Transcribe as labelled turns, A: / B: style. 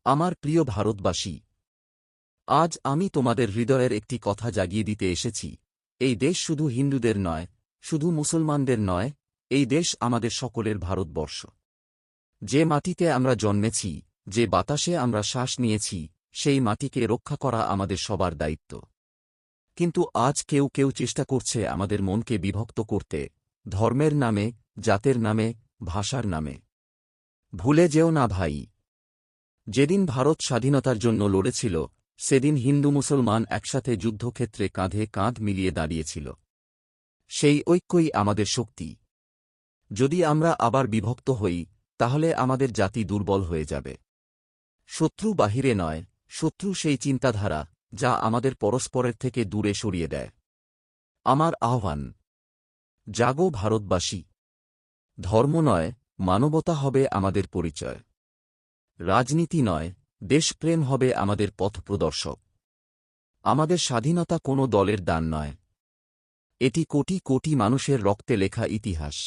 A: আমার প্রিয় ভারতবাসী, আজ আমি তোমাদের হৃদয়ের একটি কথা জাগিয়ে দিতে এসেছি। এই দেশ শুধু হিন্দুদের নয়, শুধু মুসলমানদের নয়, এই দেশ আমাদের সকলের ভারতবর্ষ। যে মাটিতে আমরা জন্মেছি, যে বাতাসে আমরা শ্বাস নিয়েছি, সেই মাটিকে রক্ষা করা আমাদের সবার দায়িত্ব। কিন্তু আজ কেউ কেউ চেষ্টা করছে আমাদের মনকে বিভক্ত করতে, ধর্মের নামে, জাতের নামে, ভাষার নামে। ভুলে যেও না ভাই, যেদিন ভারত স্বাধীনতার জন্য লড়েছিল, সেদিন হিন্দু মুসলমান একসাথে যুদ্ধক্ষেত্রে কাঁধে কাঁধ মিলিয়ে দাঁড়িয়েছিল। সেই ঐক্যই আমাদের শক্তি। যদি আমরা আবার বিভক্ত হই, তাহলে আমাদের জাতি দুর্বল হয়ে যাবে। শত্রু বাহিরে নয়, শত্রু সেই চিন্তাধারা, যা আমাদের পরস্পরের থেকে দূরে সরিয়ে দেয়। আমার আহ্বান, জাগো ভারতবাসী। ধর্ম নয়, মানবতা হবে আমাদের পরিচয়। রাজনীতি নয়, দেশপ্রেম হবে আমাদের পথপ্রদর্শক। আমাদের স্বাধীনতা কোনো দলের দান নয়, এটি কোটি কোটি মানুষের রক্তে লেখা ইতিহাস।